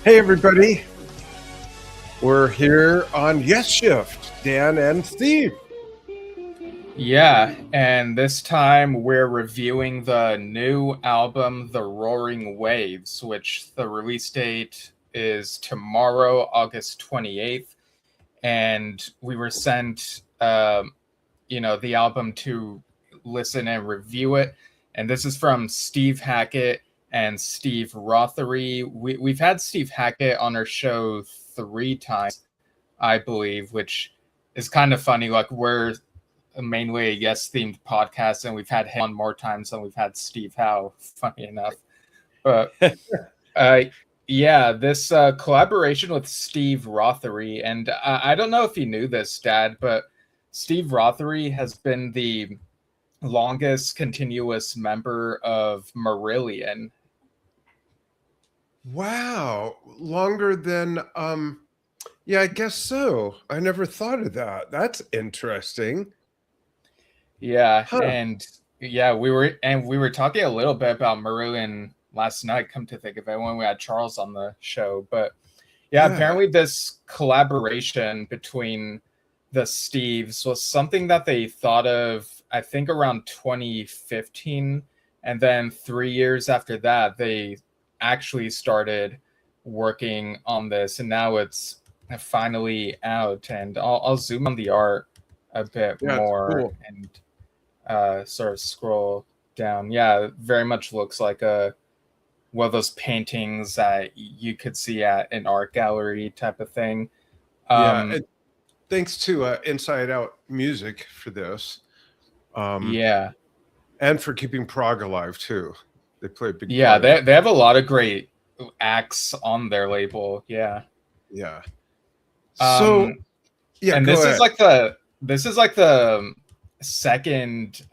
Hey, everybody. We're here on Yesshift, Dan and Steve. Yeah, and this time we're reviewing the new album, The Roaring Waves, which the release date is tomorrow, August 28th. And we were sent, the album to listen and review it. And this is from Steve Hackett and Steve Rothery. We've had Steve Hackett on our show 3 times, I believe, which is kind of funny. Like, we're mainly a Yes themed podcast, and we've had him on more times than we've had Steve Howe, funny enough. But uh, yeah, this collaboration with Steve Rothery, and I don't know if you knew this, Dad, but Steve Rothery has been the longest continuous member of Marillion. Wow, longer than yeah, I guess so. I never thought of that. That's interesting. Yeah, Huh. and yeah, we were talking a little bit about Marillion last night, come to think of it, when we had Charles on the show. But yeah, Yeah. apparently this collaboration between the Steves was something that they thought of, I think, around 2015. And then 3 years after that, they actually started working on this. And now it's finally out. And I'll zoom on the art a bit Yeah, it's more cool. and sort of scroll down. Yeah, it very much looks like one of those paintings that you could see at an art gallery type of thing. Yeah, Um, thanks to Inside Out Music for this. yeah, And for keeping prog alive too. They play a big yeah, part in they that. they have a lot of great acts on their label. Yeah. Yeah. So, Um, yeah, and go ahead. this is like the second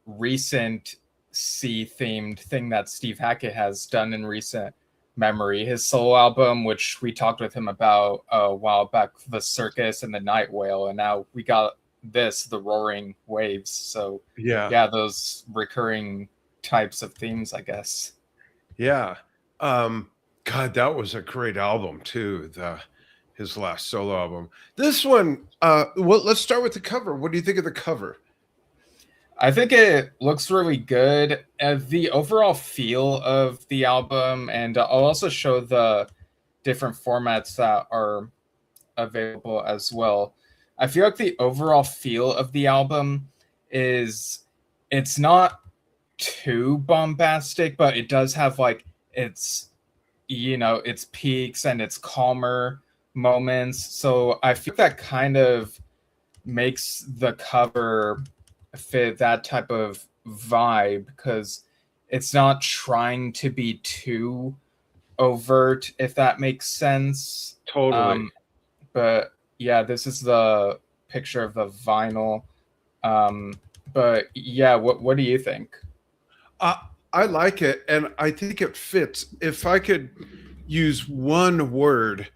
recent C themed thing that Steve Hackett has done in recent memory. His solo album, which we talked with him about a while back, The Circus and the Night Whale, and now we got this, The Roaring Waves. So Yeah. yeah, those recurring types of themes, I guess. Yeah. God, that was a great album too. His last solo album. This one, well, let's start with the cover. What do you think of the cover? I think it looks really good. The overall feel of the album, and I'll also show the different formats that are available as well. I feel like the overall feel of the album is, it's not too bombastic, but it does have like its peaks and its calmer moments. So I feel that kind of makes the cover fit that type of vibe, because it's not trying to be too overt, if that makes sense. Totally. But yeah, this is the picture of the vinyl. But yeah, what do you think? Uh, I like it, and I think it fits. If I could use one word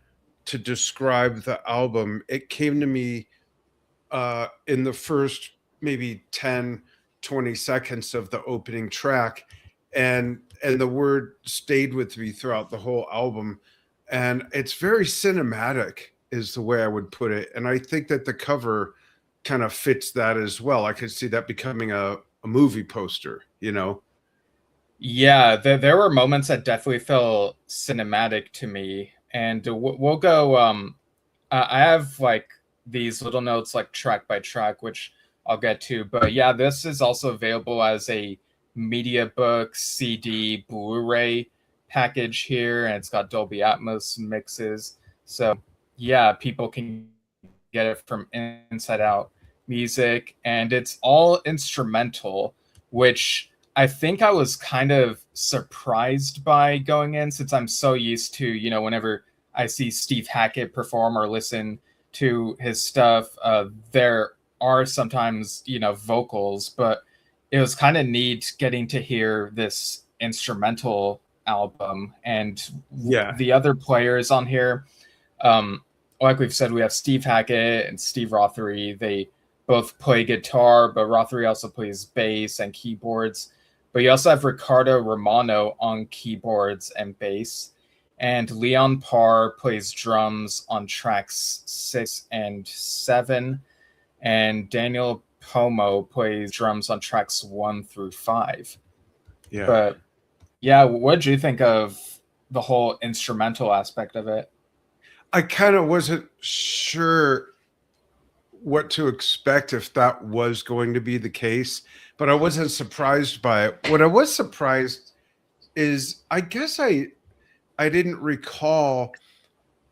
to describe the album, it came to me in the first maybe 10, 20 seconds of the opening track, and the word stayed with me throughout the whole album, and it's very cinematic is the way I would put it, and I think that the cover kind of fits that as well. I could see that becoming a movie poster, you know. Yeah, there were moments that definitely felt cinematic to me, and we'll go. I have like these little notes, like track by track, which I'll get to. But yeah, this is also available as a media book, CD, Blu-ray package here, and it's got Dolby Atmos mixes. So yeah, people can get it from Inside Out Music, and it's all instrumental, which I think I was kind of surprised by going in, since I'm so used to, whenever I see Steve Hackett perform or listen to his stuff, there are sometimes, vocals, but it was kind of neat getting to hear this instrumental album. And Yeah. the other players on here, um, like we've said, we have Steve Hackett and Steve Rothery. They both play guitar, but Rothery also plays bass and keyboards. But you also have Ricardo Romano on keyboards and bass. And Leon Parr plays drums on tracks 6 and 7, and Daniel Pomo plays drums on tracks 1 through 5. Yeah. But yeah, what did you think of the whole instrumental aspect of it? I kind of wasn't sure what to expect if that was going to be the case, but I wasn't surprised by it. What I was surprised is I guess I didn't recall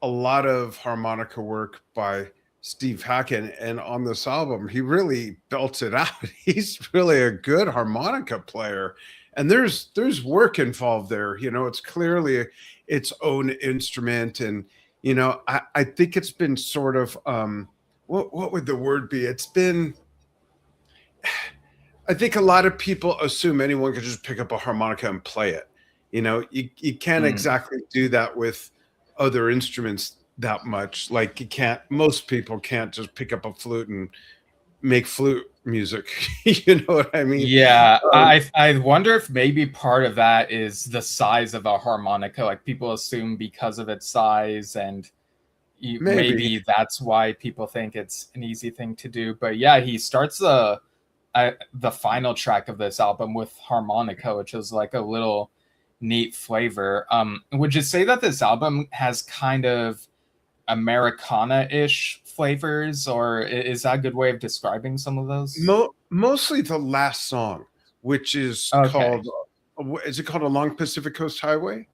a lot of harmonica work by Steve Hackett, and on this album he really belts it out. He's really a good harmonica player, and there's work involved there. You know, it's clearly its own instrument, and you know, I think it's been sort of what would the word be? It's been, I think a lot of people assume anyone could just pick up a harmonica and play it. You know, you can't exactly do that with other instruments that much. Like you can't, most people can't just pick up a flute and make flute music. You know what I mean? Yeah, I wonder if maybe part of that is the size of a harmonica. Like people assume because of its size, and maybe that's why people think it's an easy thing to do. But yeah, he starts the final track of this album with harmonica, which is like a little neat flavor. Would you say that this album has kind of Americana-ish flavors, or is that a good way of describing some of those? Mostly the last song, which is called, is it called Along Pacific Coast Highway?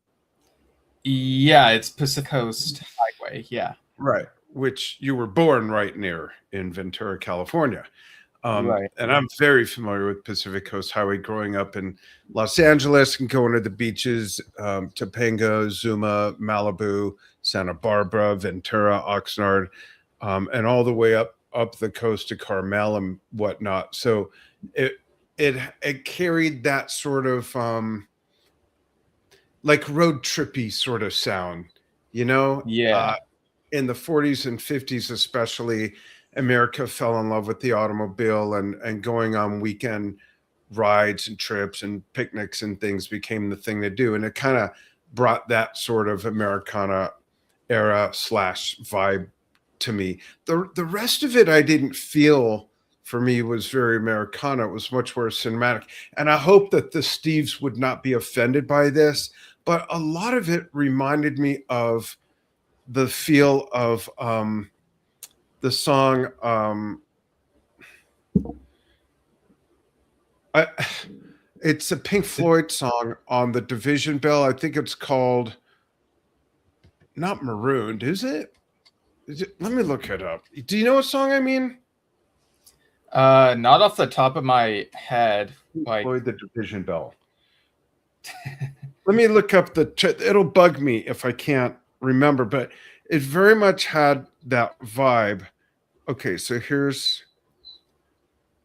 Yeah, it's Pacific Coast Highway. Yeah, right. Which you were born right near in Ventura, California. Right. And I'm very familiar with Pacific Coast Highway growing up in Los Angeles and going to the beaches, Topanga, Zuma, Malibu, Santa Barbara, Ventura, Oxnard, and all the way up the coast to Carmel and whatnot. So it carried that sort of like road trippy sort of sound, you know? Yeah. In the 40s and 50s especially, America fell in love with the automobile, and going on weekend rides and trips and picnics and things became the thing to do. And it kind of brought that sort of Americana era / vibe to me. The rest of it I didn't feel, for me, was very Americana. It was much more cinematic. And I hope that the Steves would not be offended by this, but a lot of it reminded me of the feel of the song it's a Pink Floyd song on the Division Bell. I think it's called, not Marooned, is it? Let me look it up. Do you know what song I mean? Not off the top of my head. Like Floyd, the Division Bell. Let me look up it'll bug me if I can't remember, but it very much had that vibe. Okay, so here's,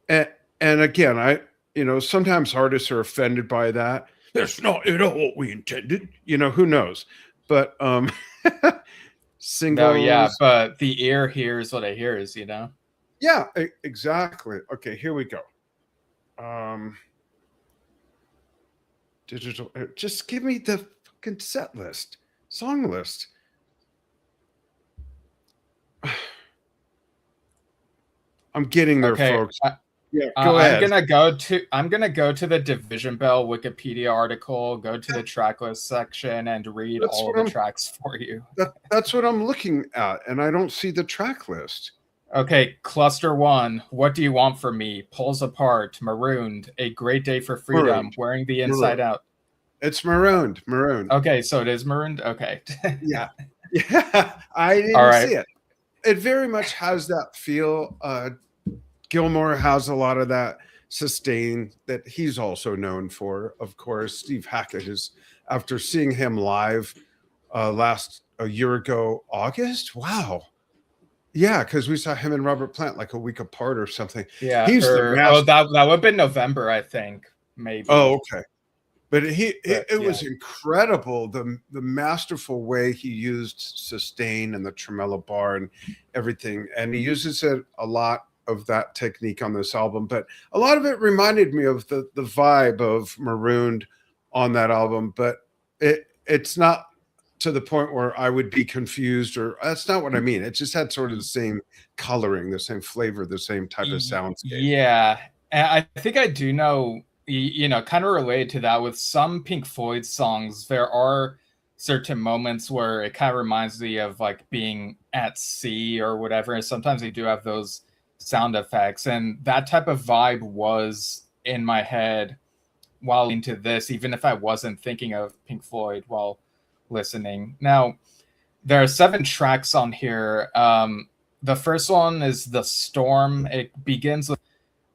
and again, sometimes artists are offended by that. That's not at all what we intended. You know, who knows? But singles. No, yeah, but the ear hears what it hears, you know? Yeah, exactly. Okay, here we go. Digital, just give me the fucking set list, song list. I'm getting there, folks. Yeah, go ahead. I'm gonna go to the Division Bell Wikipedia article, go to the track list section, and read all the tracks for you. That's what I'm looking at, and I don't see the track list. Okay, Cluster 1, What Do You Want From Me? Pulls Apart, Marooned, A Great Day for Freedom, Marooned. Wearing the Inside Out. It's Marooned. Okay, so it is Marooned? Okay. Yeah. I didn't see it. It very much has that feel. Gilmore has a lot of that sustain that he's also known for. Of course, Steve Hackett is, after seeing him live a year ago, August. Wow. Yeah, because we saw him and Robert Plant like a week apart or something. Yeah. That would have been November, I think. Maybe. Oh, okay. But it was incredible, the masterful way he used sustain and the tremolo bar and everything. And he uses it a lot of that technique on this album. But a lot of it reminded me of the vibe of Marooned on that album. But it's not to the point where I would be confused, or that's not what I mean. It just had sort of the same coloring, the same flavor, the same type of soundscape. Yeah, and I think I do know, kind of related to that with some Pink Floyd songs, there are certain moments where it kind of reminds me of like being at sea or whatever. And sometimes they do have those sound effects, and that type of vibe was in my head while into this, even if I wasn't thinking of Pink Floyd while listening. Now, there are 7 tracks on here. The first one is The Storm. It begins with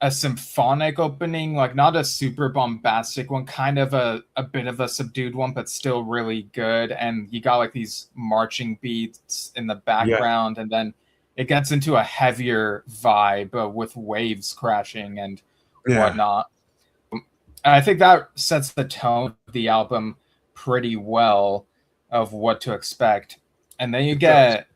a symphonic opening, like not a super bombastic one, kind of a bit of a subdued one, but still really good. And you got like these marching beats in the background, and then it gets into a heavier vibe with waves crashing and whatnot. I think that sets the tone of the album pretty well of what to expect. And then you get,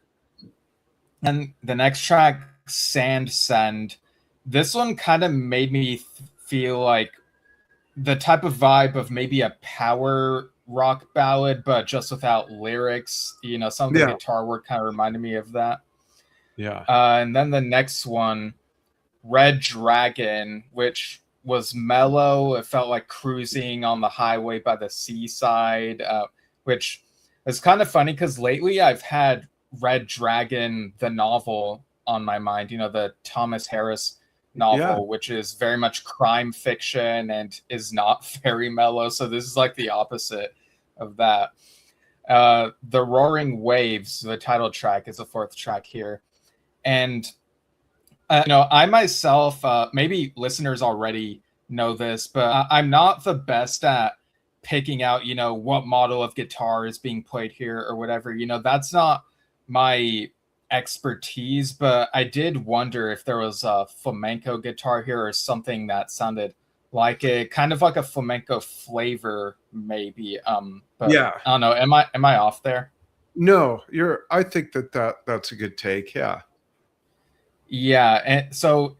and the next track, Sand Send. This one kind of made me feel like the type of vibe of maybe a power rock ballad, but just without lyrics. Some of the guitar work kind of reminded me of that. Yeah. And then the next one, Red Dragon, which was mellow. It felt like cruising on the highway by the seaside, which is kind of funny because lately I've had Red Dragon, the novel, on my mind. The Thomas Harris novel, which is very much crime fiction and is not very mellow. So this is like the opposite of that. The Roaring Waves, the title track, is the 4th track here. And I myself, maybe listeners already know this, but I'm not the best at picking out, what model of guitar is being played here or whatever. That's not my expertise, but I did wonder if there was a flamenco guitar here or something that sounded like it, kind of like a flamenco flavor, maybe. But I don't know. Am I off there? No, I think that's a good take. Yeah. Yeah, and so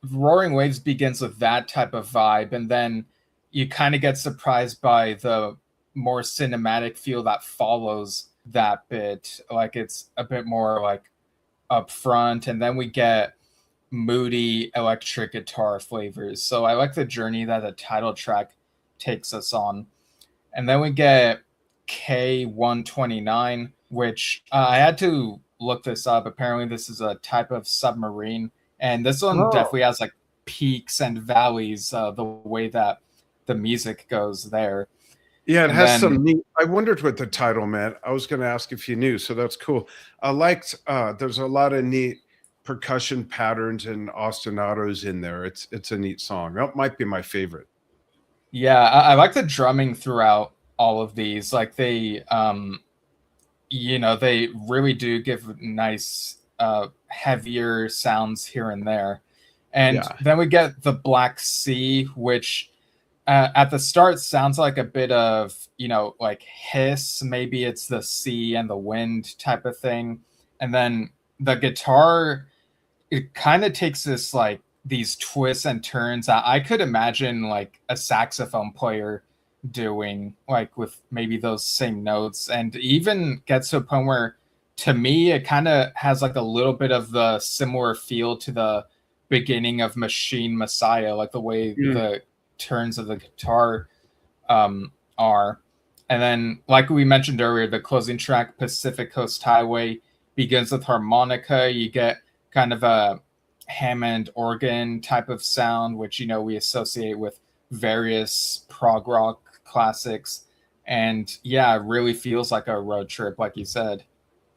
Roaring Waves begins with that type of vibe, and then you kind of get surprised by the more cinematic feel that follows that bit. Like it's a bit more like up front, and then we get moody electric guitar flavors. So I like the journey that the title track takes us on. And then we get K-129, which I had to look this up. Apparently this is a type of submarine, and this one definitely has like peaks and valleys, the way that the music goes there. Yeah, it has some neat. I wondered what the title meant. I was going to ask if you knew, so that's cool. I liked. There's a lot of neat percussion patterns and ostinatos in there. It's a neat song. That might be my favorite. Yeah, I like the drumming throughout all of these. Like they, they really do give nice, heavier sounds here and there. And then we get the Black Sea, which at the start sounds like a bit of, like hiss. Maybe it's the sea and the wind type of thing. And then the guitar, it kind of takes this like these twists and turns. I could imagine like a saxophone player doing, like with maybe those same notes, and even gets to a point where, to me, it kind of has like a little bit of the similar feel to the beginning of Machine Messiah, like the way the turns of the guitar are. And then, like we mentioned earlier, the closing track, Pacific Coast Highway, begins with harmonica. You get kind of a Hammond organ type of sound, which we associate with various prog rock classics. And yeah, it really feels like a road trip, like you said.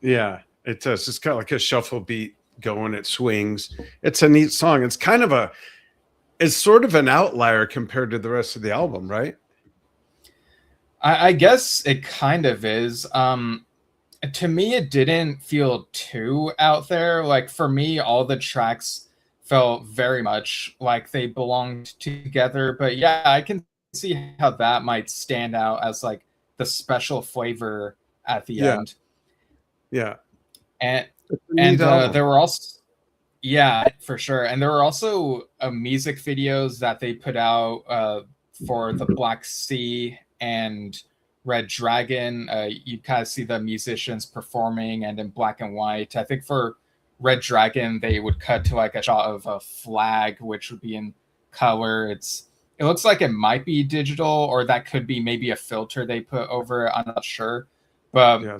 Yeah, it does. It's got like a shuffle beat going. It swings. It's a neat song. It's sort of an outlier compared to the rest of the album, right? I guess it kind of is. To me, it didn't feel too out there. Like for me, all the tracks felt very much like they belonged together. But yeah, I can see how that might stand out as like the special flavor at the end. Yeah. And there were also, yeah, for sure. And there were also music videos that they put out for the Black Sea and Red Dragon, you kind of see the musicians performing and in black and white. I think for Red Dragon, they would cut to like a shot of a flag, which would be in color. It looks like it might be digital, or that could be maybe a filter they put over it. I'm not sure. But Yeah.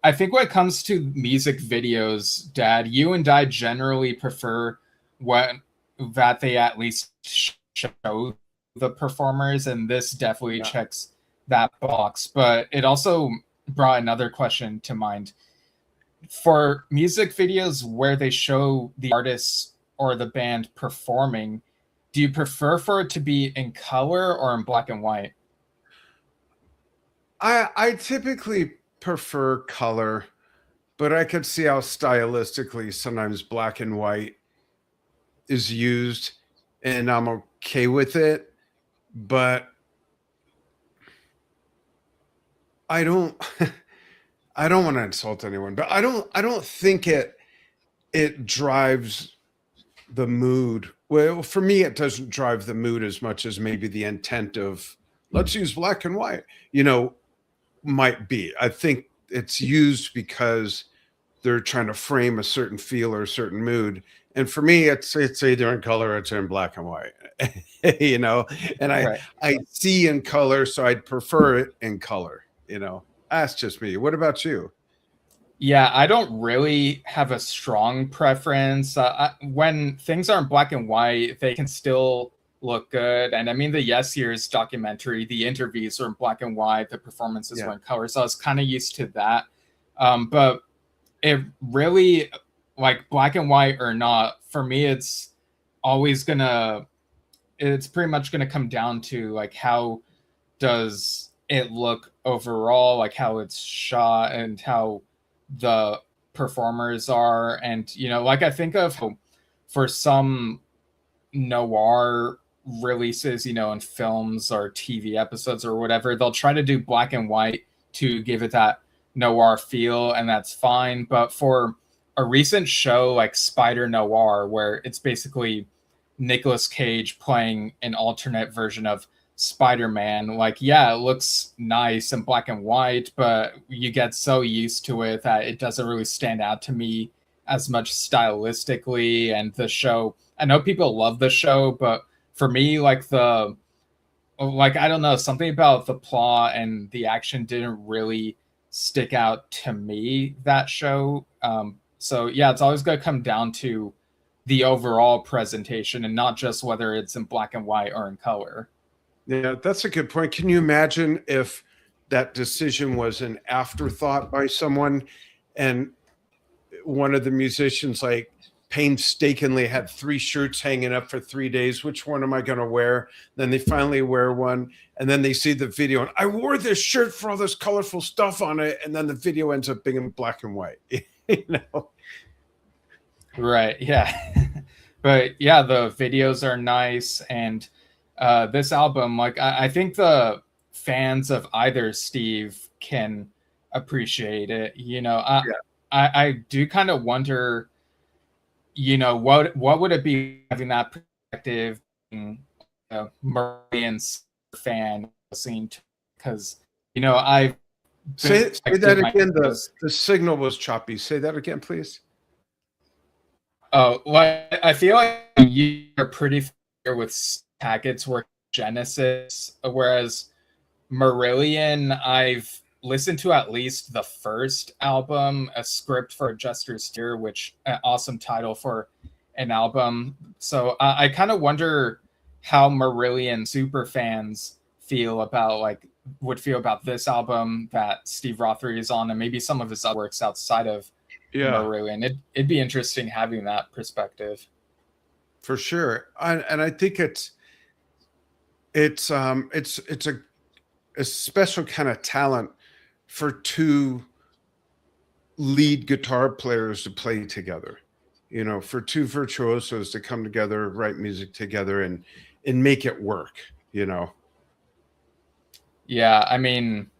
I think when it comes to music videos, Dad, you and I generally prefer that they at least show the performers, and this definitely checks that box. But it also brought another question to mind. For music videos where they show the artists or the band performing, do you prefer for it to be in color or in black and white? I typically prefer color, but I could see how stylistically sometimes black and white is used, and I'm okay with it. But I don't I don't want to insult anyone, but I don't think it drives the mood. Well, for me, it doesn't drive the mood as much as maybe the intent of let's use black and white, might be. I think it's used because they're trying to frame a certain feel or a certain mood. And for me, it's either in color or it's in black and white, and Right. I see in color, so I'd prefer it in color, That's just me. What about you? Yeah, I don't really have a strong preference. When things are in black and white, they can still look good. And I mean, the Yes Years documentary, the interviews are in black and white, the performances were in color. So I was kind of used to that. But it really, like black and white or not, for me, it's pretty much gonna come down to like how does it look overall, like how it's shot and how the performers are. And like I think of for some noir releases, in films or TV episodes or whatever, they'll try to do black and white to give it that noir feel, and that's fine. But for a recent show like Spider Noir, where it's basically Nicolas Cage playing an alternate version of Spider-Man, like, yeah, it looks nice in black and white, but you get so used to it that it doesn't really stand out to me as much stylistically. And the show, I know people love the show, but for me, like I don't know, something about the plot and the action didn't really stick out to me, that show. So yeah, it's always going to come down to the overall presentation and not just whether it's in black and white or in color. Yeah, that's a good point. Can you imagine if that decision was an afterthought by someone, and one of the musicians like painstakingly had 3 shirts hanging up for 3 days? Which one am I going to wear? Then they finally wear one, and then they see the video, and I wore this shirt for all this colorful stuff on it, and then the video ends up being in black and white. Right. Yeah. But yeah, the videos are nice, and this album, like I think the fans of either Steve can appreciate it. I do kind of wonder, what would it be having that perspective, being a Marines fan listening to, because I've say that again. The signal was choppy. Say that again, please. Oh, well, I feel like you are pretty familiar with Hackett's work, Genesis, whereas Marillion, I've listened to at least the first album, A Script for a Jester's Tear, which an awesome title for an album. So I kind of wonder how Marillion super fans would feel about this album that Steve Rothery is on, and maybe some of his other works outside of Marillion. It'd be interesting having that perspective. For sure. And I think it's a special kind of talent for 2 lead guitar players to play together, for 2 virtuosos to come together, write music together, and make it work. Yeah, I mean,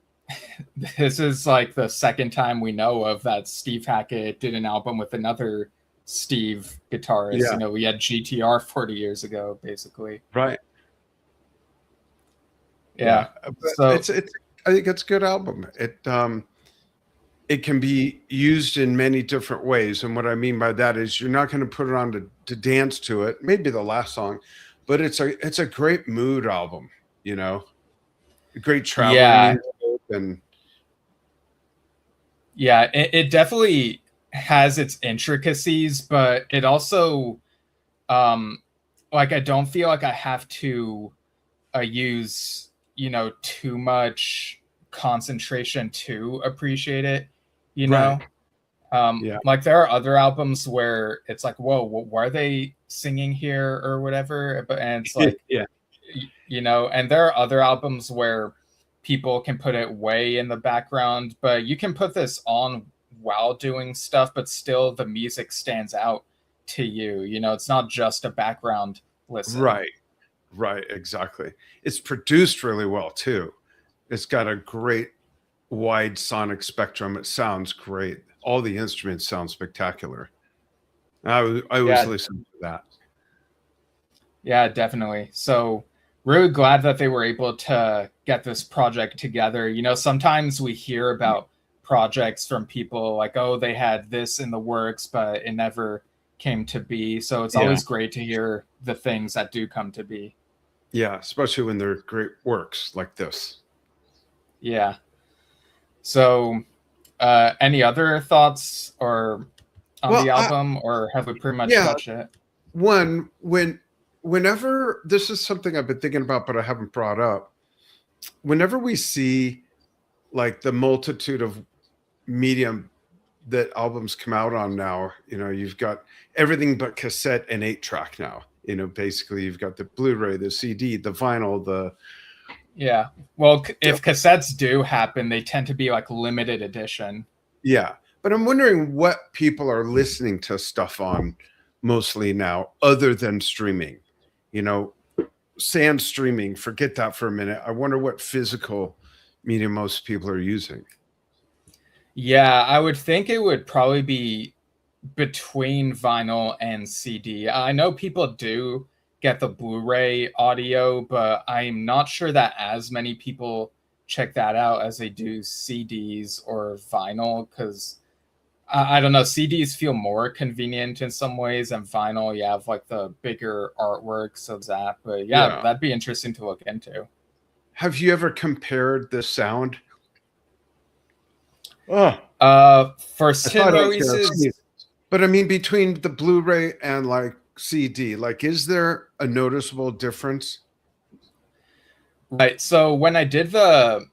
this is like the second time we know of that Steve Hackett did an album with another Steve guitarist. Yeah. We had GTR 40 years ago, basically. Right. Yeah. So think it's a good album. It can be used in many different ways, and what I mean by that is you're not going to put it on to dance to it. Maybe the last song, but it's a great mood album. You know, great traveling Yeah, music, and yeah, it definitely has its intricacies, but it also like I don't feel like I have to use too much concentration to appreciate it. You right, know, yeah, like there are other albums where it's like, whoa, why are they singing here or whatever? But and it's like, yeah, and there are other albums where people can put it way in the background, but you can put this on while doing stuff, but still the music stands out to you. It's not just a background listen. right, right, exactly. It's produced really well too. It's got a great wide sonic spectrum. It sounds great. All the instruments sound spectacular. I always Yeah, listen to that. yeah, definitely. So really glad that they were able to get this project together. Sometimes we hear about projects from people like, oh, they had this in the works, but it never came to be. So it's Yeah. always great to hear the things that do come to be. Yeah, especially when they're great works like this. Yeah. So any other thoughts or on Well, the album, or have we pretty much yeah, touched it? whenever this is something I've been thinking about, but I haven't brought up. Whenever we see like the multitude of medium that albums come out on now, you've got everything but cassette and 8-track now. Basically you've got the Blu-ray, the CD, the vinyl, the Yeah. Well, if cassettes do happen, they tend to be like limited edition. yeah. But I'm wondering what people are listening to stuff on mostly now, other than streaming. You know, sans streaming, forget that for a minute. I wonder what physical media most people are using. Yeah, I would think it would probably be between vinyl and CD. I know people do get the Blu-ray audio, but I'm not sure that as many people check that out as they do CDs or vinyl, because I don't know, CDs feel more convenient in some ways, and vinyl, you have like the bigger artworks of that. But yeah, Yeah. that'd be interesting to look into. Have you ever compared the sound? Oh, For I SID thought I was going to releases, sneeze. But I mean, between the Blu-ray and like CD, like, is there a noticeable difference? right? So when I did the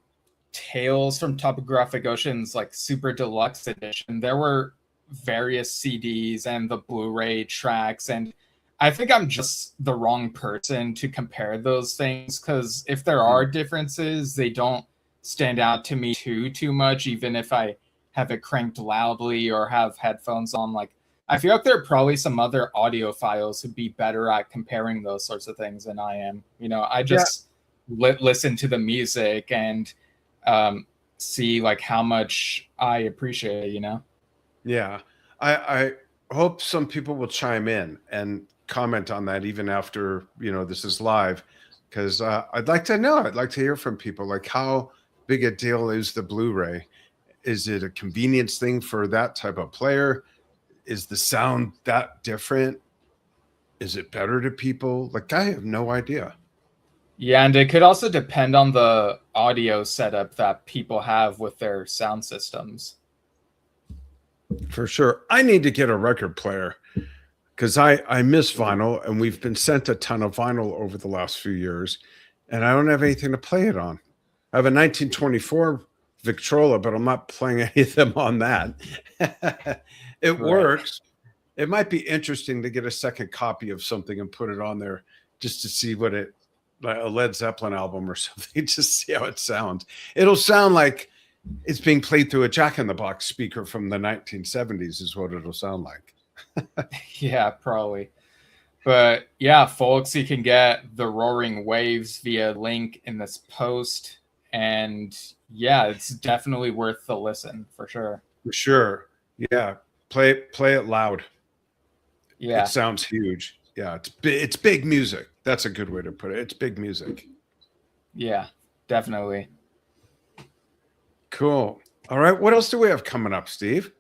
Tales from Topographic Oceans like super deluxe edition, there were various CDs and the Blu-ray tracks, and I think I'm just the wrong person to compare those things, because if there are differences, they don't stand out to me too much, even if I have it cranked loudly or have headphones on. Like, I feel like there are probably some other audiophiles who'd be better at comparing those sorts of things than I am. I Yeah. just listen to the music and um, see like how much I appreciate it. Yeah. I hope some people will chime in and comment on that even after, this is live, because I'd like to know. I'd like to hear from people, like, how big a deal is the Blu-ray? Is it a convenience thing for that type of player? Is the sound that different? Is it better to people? Like, I have no idea. Yeah, and it could also depend on the audio setup that people have with their sound systems. For sure. I need to get a record player because I miss vinyl, and we've been sent a ton of vinyl over the last few years, and I don't have anything to play it on. I have a 1924 Victrola, but I'm not playing any of them on that. It Right. works. It might be interesting to get a second copy of something and put it on there just to see what it, like a Led Zeppelin album or something, just see how it sounds. It'll sound like it's being played through a Jack in the Box speaker from the 1970s, is what it'll sound like. Yeah, probably. But yeah, folks, you can get the Roaring Waves via link in this post. And yeah, it's definitely worth the listen for sure. For sure. Yeah. Play it loud. Yeah. It sounds huge. Yeah, it's big music. That's a good way to put it. It's big music. Yeah, definitely. Cool. All right. What else do we have coming up, Steve?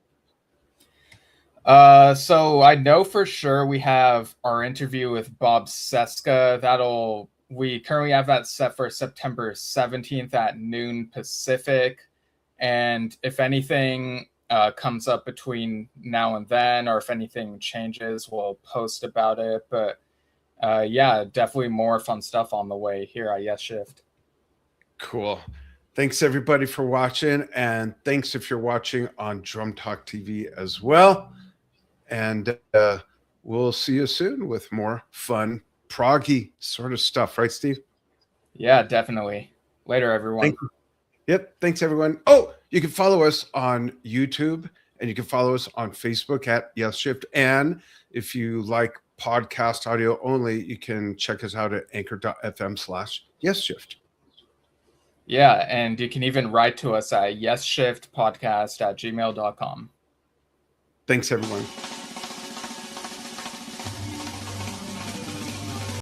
So I know for sure we have our interview with Bob Seska. We currently have that set for September 17th at noon Pacific. And if anything comes up between now and then, or if anything changes, we'll post about it. But yeah, definitely more fun stuff on the way here at Yesshift. Cool. Thanks everybody for watching, and thanks if you're watching on Drum Talk TV as well. And we'll see you soon with more fun, proggy sort of stuff, right, Steve? Yeah, definitely. Later, everyone. Yep. Thanks, everyone. Oh, you can follow us on YouTube, and you can follow us on Facebook at Yesshift. And if you like podcast audio only, you can check us out at anchor.fm/Yesshift. Yeah, and you can even write to us at yesshiftpodcast@gmail.com. Thanks, everyone.